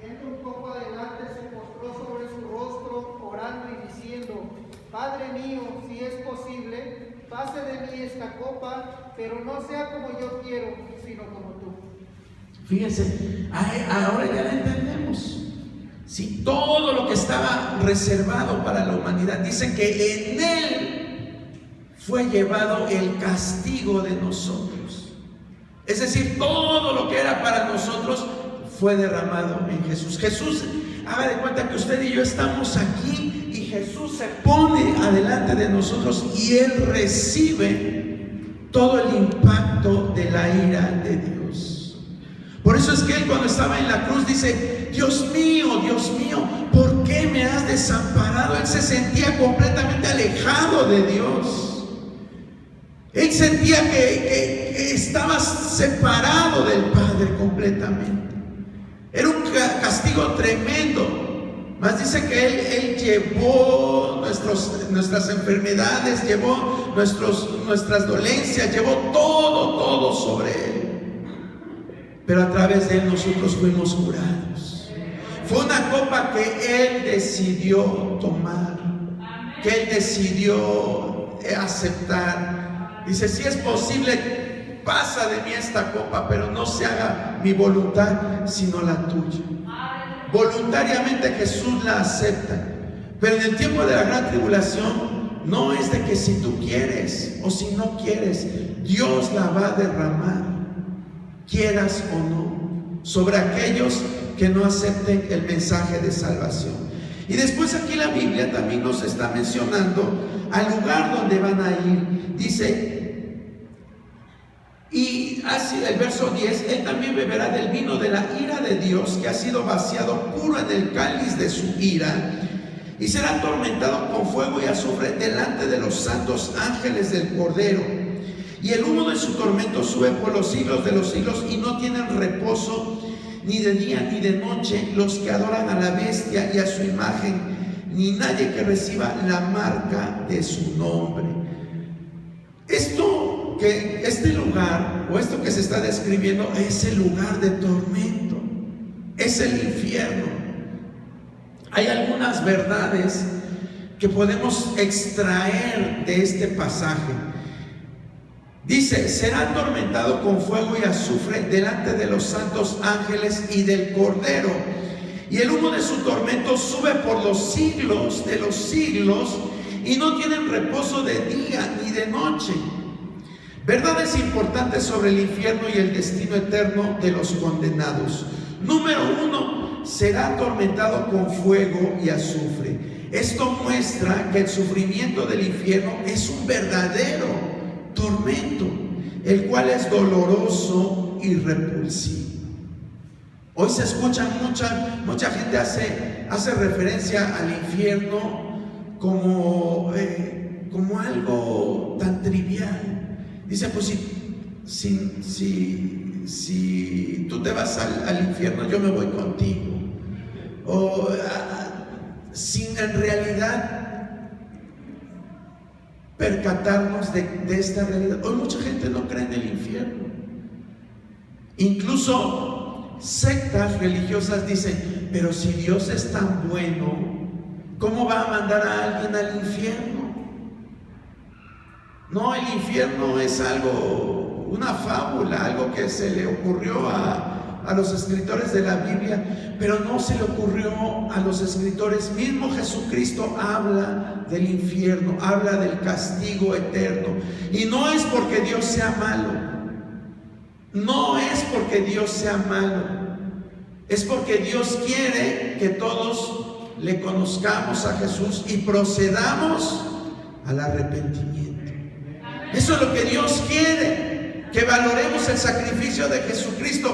Yendo un poco adelante, se postró sobre su rostro, orando y diciendo: Padre mío, si es posible, pase de mí esta copa, pero no sea como yo quiero, sino como tú. Fíjense, ahora ya lo entendemos. Si todo lo que estaba reservado para la humanidad, dice que en Él fue llevado el castigo de nosotros. Es decir, todo lo que era para nosotros fue derramado en Jesús. Jesús, haga de cuenta que usted y yo estamos aquí y Jesús se pone adelante de nosotros y Él recibe todo el impacto de la ira de Dios. Por eso es que Él, cuando estaba en la cruz, dice: Dios mío, ¿por qué me has desamparado? Él se sentía completamente alejado de Dios. Él sentía que estaba separado del Padre completamente. Era un castigo tremendo. Mas dice que Él llevó nuestras enfermedades, llevó nuestras dolencias, llevó todo sobre Él. Pero a través de Él nosotros fuimos curados. Fue una copa que Él decidió tomar, que Él decidió aceptar. Dice: si es posible, pasa de mí esta copa, pero no se haga mi voluntad, sino la tuya. Voluntariamente Jesús la acepta. Pero en el tiempo de la gran tribulación, no es de que si tú quieres o si no quieres, Dios la va a derramar, quieras o no. sobre aquellos que no acepten el mensaje de salvación. Y después aquí la Biblia también nos está mencionando al lugar donde van a ir. Dice, y así el verso 10, él también beberá del vino de la ira de Dios, que ha sido vaciado puro en el cáliz de su ira, y será atormentado con fuego y azufre delante de los santos ángeles del Cordero. Y el humo de su tormento sube por los siglos de los siglos, y no tienen reposo ni de día ni de noche los que adoran a la bestia y a su imagen, ni nadie que reciba la marca de su nombre. Este lugar, o esto que se está describiendo, es el lugar de tormento, es el infierno. Hay algunas verdades que podemos extraer de este pasaje. Dice, será atormentado con fuego y azufre delante de los santos ángeles y del Cordero, y el humo de su tormento sube por los siglos de los siglos, y no tienen reposo de día ni de noche. Verdades importantes sobre el infierno y el destino eterno de los condenados. Número 1, será atormentado con fuego y azufre. Esto muestra que el sufrimiento del infierno es un verdadero tormento, el cual es doloroso y repulsivo. Hoy se escucha mucha gente hace referencia al infierno como algo tan trivial. Dice, pues si tú te vas al infierno, yo me voy contigo. O sin en realidad percatarnos de esta realidad. Hoy mucha gente no cree en el infierno. Incluso sectas religiosas dicen, pero si Dios es tan bueno, ¿cómo va a mandar a alguien al infierno? No, el infierno es algo, una fábula, algo que se le ocurrió a los escritores de la Biblia, pero no se le ocurrió a los escritores. Mismo Jesucristo habla del infierno, habla del castigo eterno. Y no es porque Dios sea malo, no es porque Dios sea malo, es porque Dios quiere que todos le conozcamos a Jesús y procedamos al arrepentimiento. Eso es lo que Dios quiere, que valoremos el sacrificio de Jesucristo,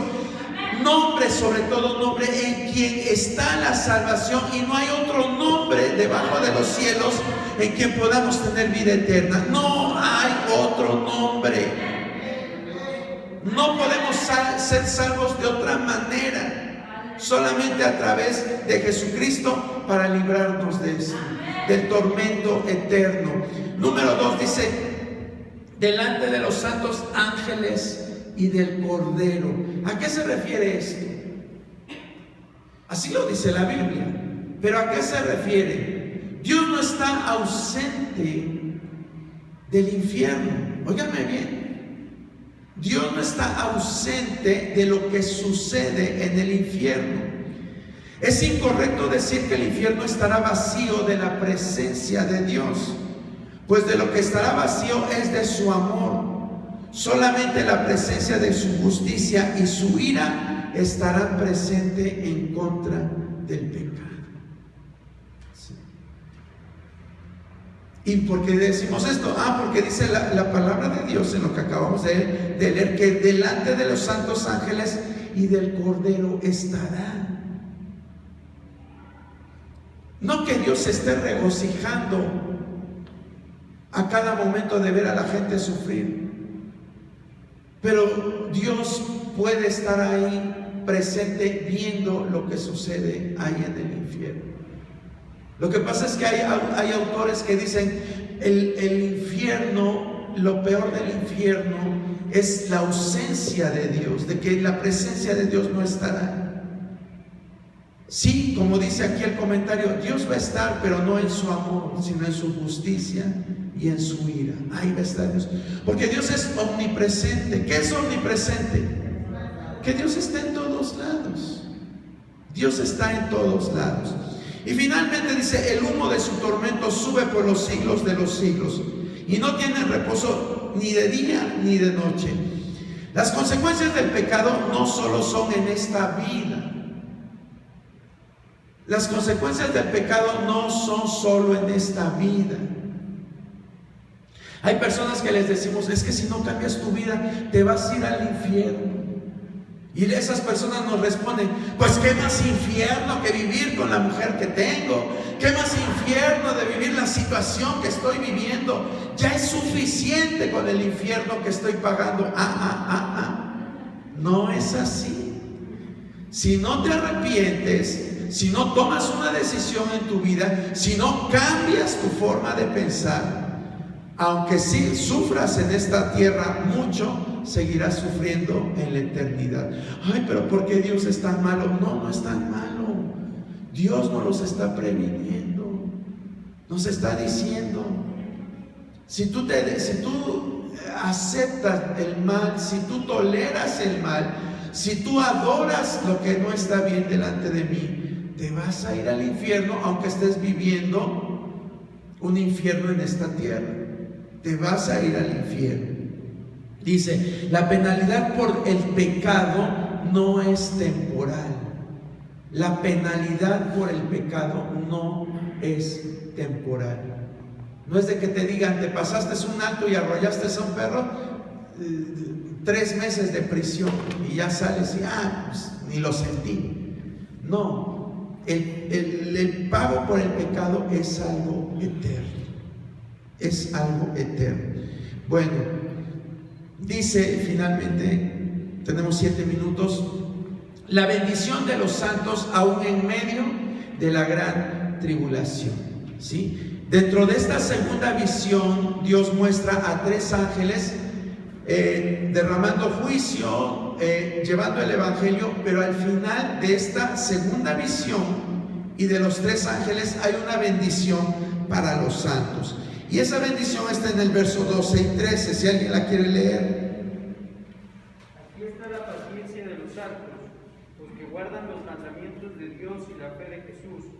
nombre sobre todo nombre, en quien está la salvación, y no hay otro nombre debajo de los cielos en quien podamos tener vida eterna. No hay otro nombre. No podemos ser salvos de otra manera, solamente a través de Jesucristo, para librarnos de eso, del tormento eterno. Número 2 dice, delante de los santos ángeles y del Cordero. ¿A qué se refiere esto? Así lo dice la Biblia, pero ¿a qué se refiere? Dios no está ausente del infierno. Óiganme bien, Dios no está ausente de lo que sucede en el infierno. Es incorrecto decir que el infierno estará vacío de la presencia de Dios, pues de lo que estará vacío es de su amor. Solamente la presencia de su justicia y su ira estarán presentes en contra del pecado. Sí. ¿Y por qué decimos esto? Porque dice la palabra de Dios en lo que acabamos de leer, que delante de los santos ángeles y del Cordero estará. No que Dios se esté regocijando a cada momento de ver a la gente sufrir, pero Dios puede estar ahí presente viendo lo que sucede ahí en el infierno. Lo que pasa es que hay autores que dicen el infierno, lo peor del infierno es la ausencia de Dios, de que la presencia de Dios no estará. Sí, como dice aquí el comentario, Dios va a estar, pero no en su amor, sino en su justicia y en su ira. Ahí va a estar Dios, porque Dios es omnipresente. ¿Qué es omnipresente? Que Dios está en todos lados. Dios está en todos lados. Y finalmente dice, el humo de su tormento sube por los siglos de los siglos, y no tiene reposo ni de día ni de noche. Las consecuencias del pecado no solo son en esta vida. Las consecuencias del pecado no son solo en esta vida. Hay personas que les decimos, es que si no cambias tu vida, te vas a ir al infierno. Y esas personas nos responden, pues qué más infierno que vivir con la mujer que tengo, qué más infierno de vivir la situación que estoy viviendo, ya es suficiente con el infierno que estoy pagando. No es así. Si no te arrepientes, si no tomas una decisión en tu vida, si no cambias tu forma de pensar, aunque sí sufras en esta tierra mucho, seguirás sufriendo en la eternidad. Ay, pero ¿por qué Dios es tan malo? No, no es tan malo. Dios nos los está previniendo. Nos está diciendo, si tú aceptas el mal, si tú toleras el mal, si tú adoras lo que no está bien delante de mí, te vas a ir al infierno, aunque estés viviendo un infierno en esta tierra. Te vas a ir al infierno. Dice, la penalidad por el pecado no es temporal. La penalidad por el pecado no es temporal. No es de que te digan, te pasaste un alto y arrollaste a un perro, 3 meses de prisión y ya sales y pues, ni lo sentí. No, el pago por el pecado es algo eterno. Es algo eterno. Bueno, dice finalmente, tenemos 7 minutos, la bendición de los santos aún en medio de la gran tribulación, ¿sí? Dentro de esta segunda visión, Dios muestra a 3 ángeles derramando juicio, llevando el evangelio, pero al final de esta segunda visión y de los 3 ángeles hay una bendición para los santos. Y esa bendición está en el verso 12 y 13, si alguien la quiere leer. Aquí está la paciencia de los santos, los que guardan los mandamientos de Dios y la fe de Jesús.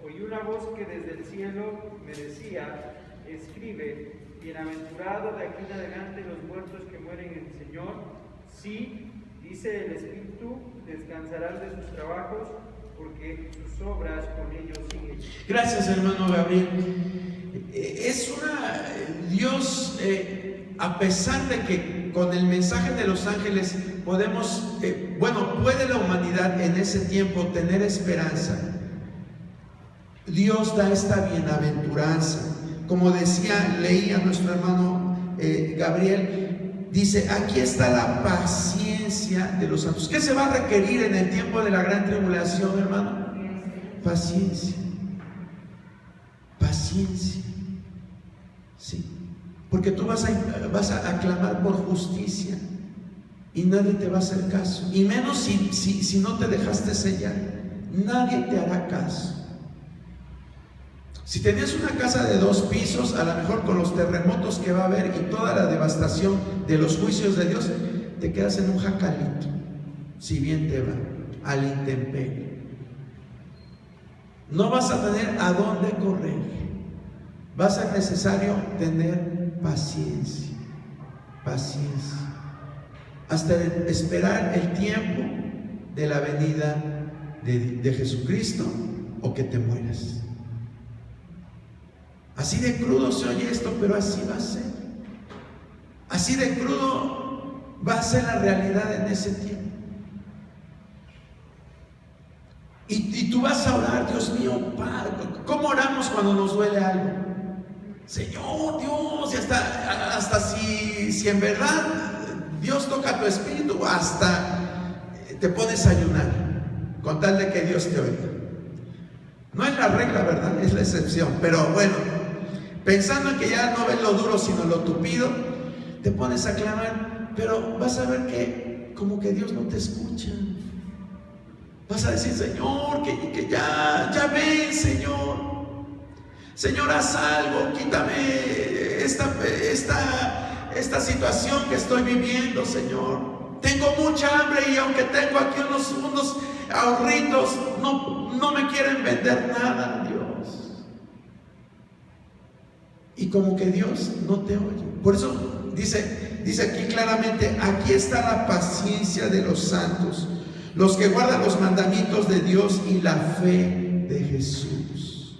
Oí una voz que desde el cielo me decía, escribe, bienaventurado de aquí en adelante los muertos que mueren en el Señor. Sí, dice el Espíritu, descansarán de sus trabajos, porque sus obras con ellos siguen. Gracias, hermano Gabriel. Dios, a pesar de que con el mensaje de los ángeles podemos, puede la humanidad en ese tiempo tener esperanza, Dios da esta bienaventuranza. Como decía, leía nuestro hermano Gabriel, dice, aquí está la paciencia de los santos. ¿Qué se va a requerir en el tiempo de la gran tribulación, hermano? Paciencia. Paciencia. Sí. Porque tú vas a clamar por justicia y nadie te va a hacer caso. Y menos si no te dejaste sellar. Nadie te hará caso. Si tenías una casa de 2 pisos, a lo mejor con los terremotos que va a haber y toda la devastación de los juicios de Dios, te quedas en un jacalito, si bien te va, al intemperie. No vas a tener a dónde correr. Va a ser necesario tener paciencia, paciencia, hasta esperar el tiempo de la venida de Jesucristo o que te mueras. Así de crudo se oye esto, pero así va a ser. Así de crudo va a ser la realidad en ese tiempo. Y tú vas a orar, Dios mío, Padre. ¿Cómo oramos cuando nos duele algo? Señor, Dios, y hasta si en verdad Dios toca tu espíritu, hasta te pones a ayunar, con tal de que Dios te oiga. No es la regla, ¿verdad? Es la excepción. Pero bueno, pensando en que ya no ves lo duro sino lo tupido, te pones a clamar, pero vas a ver que como que Dios no te escucha. Vas a decir, Señor, que ya ven, Señor. Señor, haz algo, quítame esta situación que estoy viviendo, Señor. Tengo mucha hambre y aunque tengo aquí unos ahorritos, no me quieren vender nada, Dios. Y como que Dios no te oye. Por eso dice, dice aquí claramente, aquí está la paciencia de los santos, los que guardan los mandamientos de Dios y la fe de Jesús.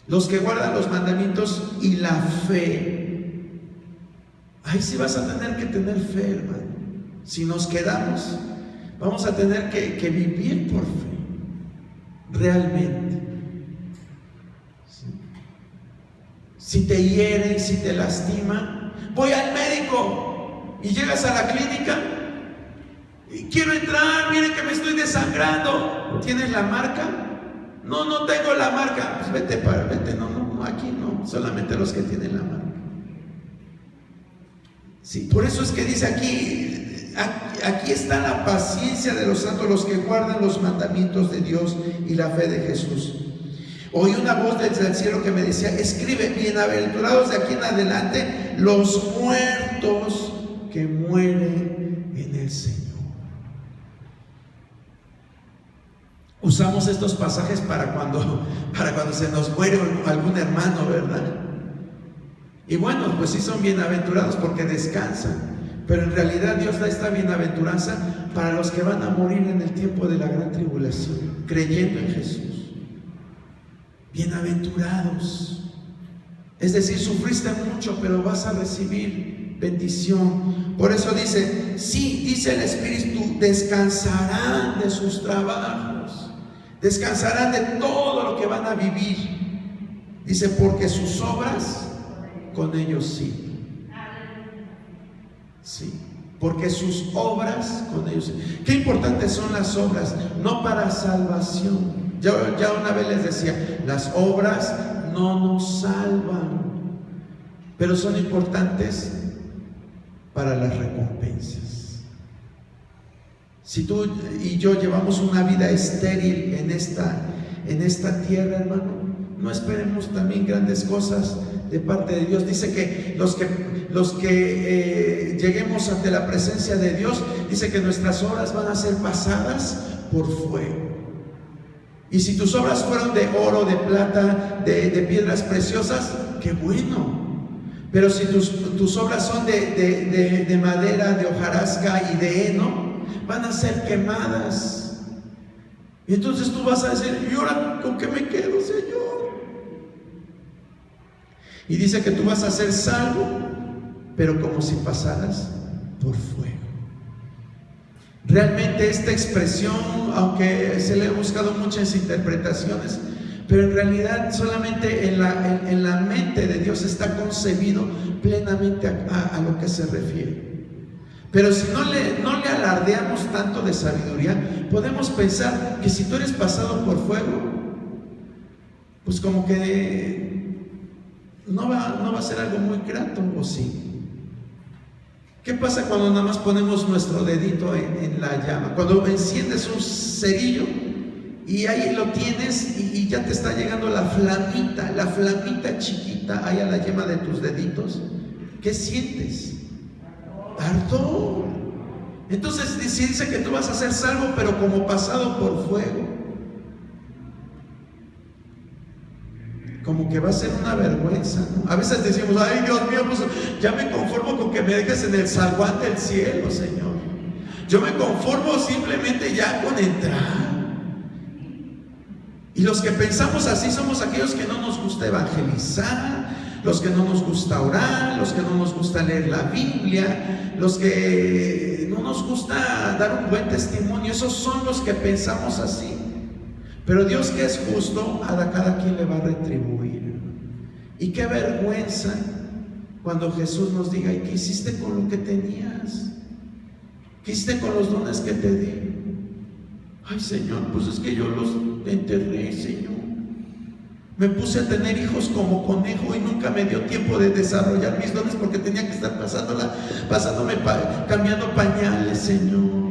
Los que guardan los mandamientos y la fe. Ahí sí vas a tener que tener fe, hermano. Si nos quedamos, vamos a tener que vivir por fe, realmente. Si te hieren, si te lastiman, voy al médico y llegas a la clínica y quiero entrar, miren que me estoy desangrando. ¿Tienes la marca? No, no tengo la marca. Pues vete, no, aquí no, solamente los que tienen la marca. Sí, por eso es que dice aquí está la paciencia de los santos, los que guardan los mandamientos de Dios y la fe de Jesús. Oí una voz desde el cielo que me decía, escribe, bienaventurados de aquí en adelante los muertos que mueren en el Señor. Usamos estos pasajes para cuando se nos muere algún hermano, ¿verdad? Y bueno, pues sí son bienaventurados porque descansan, pero en realidad Dios da esta bienaventuranza para los que van a morir en el tiempo de la gran tribulación, creyendo en Jesús. Bienaventurados, es decir, sufriste mucho, pero vas a recibir bendición. Por eso dice, sí, dice el Espíritu, descansarán de sus trabajos, descansarán de todo lo que van a vivir. Dice, porque sus obras con ellos sí. Sí, porque sus obras con ellos sí. Qué importantes son las obras, no para salvación. Ya una vez les decía, las obras no nos salvan, pero son importantes para las recompensas. Si tú y yo llevamos una vida estéril en esta tierra, hermano, no esperemos también grandes cosas de parte de Dios. Dice que los que lleguemos ante la presencia de Dios, dice que nuestras obras van a ser pasadas por fuego. Y si tus obras fueron de oro, de plata, de piedras preciosas, qué bueno. Pero si tus obras son de madera, de hojarasca y de heno, van a ser quemadas. Y entonces tú vas a decir, ¿y ahora con qué me quedo, Señor? Y dice que tú vas a ser salvo, pero como si pasaras por fuego. Realmente esta expresión, aunque se le ha buscado muchas interpretaciones, pero en realidad solamente en la mente de Dios está concebido plenamente a lo que se refiere. Pero si no le alardeamos tanto de sabiduría, podemos pensar que si tú eres pasado por fuego, pues como que no va a ser algo muy grato, ¿o sí? ¿Qué pasa cuando nada más ponemos nuestro dedito en la llama? Cuando enciendes un cerillo y ahí lo tienes y ya te está llegando la flamita chiquita ahí a la yema de tus deditos. ¿Qué sientes? Ardor. Entonces si dice que tú vas a ser salvo, pero como pasado por fuego, como que va a ser una vergüenza, ¿no? A veces decimos, ay Dios mío, pues ya me conformo con que me dejes en el zaguán del cielo, Señor. Yo me conformo simplemente ya con entrar. Y los que pensamos así somos aquellos que no nos gusta evangelizar, los que no nos gusta orar, los que no nos gusta leer la Biblia, los que no nos gusta dar un buen testimonio. Esos son los que pensamos así. Pero Dios, que es justo, a cada quien le va a retribuir. Y qué vergüenza cuando Jesús nos diga, ¿y qué hiciste con lo que tenías? ¿Qué hiciste con los dones que te di? Ay, Señor, pues es que yo los enterré, Señor. Me puse a tener hijos como conejo y nunca me dio tiempo de desarrollar mis dones porque tenía que estar cambiando pañales, Señor.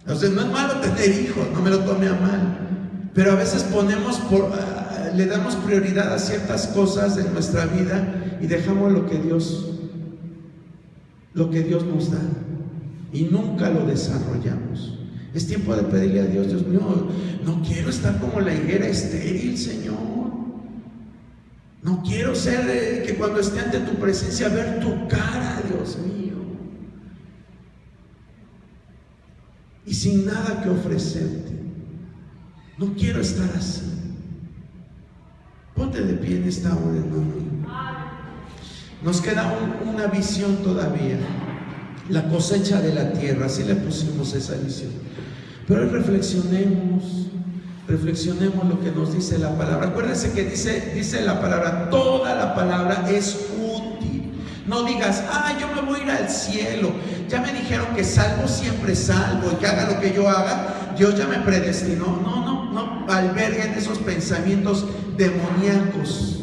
O sea, no es malo tener hijos, no me lo tome a mal, pero a veces le damos prioridad a ciertas cosas en nuestra vida y dejamos lo que Dios nos da y nunca lo desarrollamos. Es tiempo de pedirle a Dios, Dios mío, no quiero estar como la higuera estéril, Señor. No quiero ser que cuando esté ante tu presencia ver tu cara, Dios mío, y sin nada que ofrecerte. No quiero estar así. Ponte de pie en esta hora, hermano. Nos queda una visión todavía, la cosecha de la tierra, así le pusimos esa visión. Pero hoy reflexionemos lo que nos dice la palabra. Acuérdense que dice la palabra, toda la palabra es útil. No digas, yo me voy a ir al cielo, ya me dijeron que salvo siempre salvo, y que haga lo que yo haga, Dios ya me predestinó. No alberguen esos pensamientos demoníacos.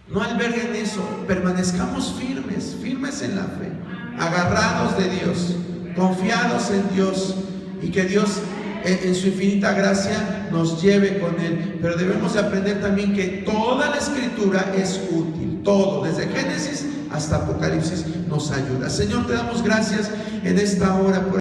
No alberguen eso. Permanezcamos firmes en la fe, agarrados de Dios, confiados en Dios, y que Dios en su infinita gracia nos lleve con Él. Pero debemos de aprender también que toda la escritura es útil. Todo, desde Génesis hasta Apocalipsis, nos ayuda. Señor, te damos gracias en esta hora por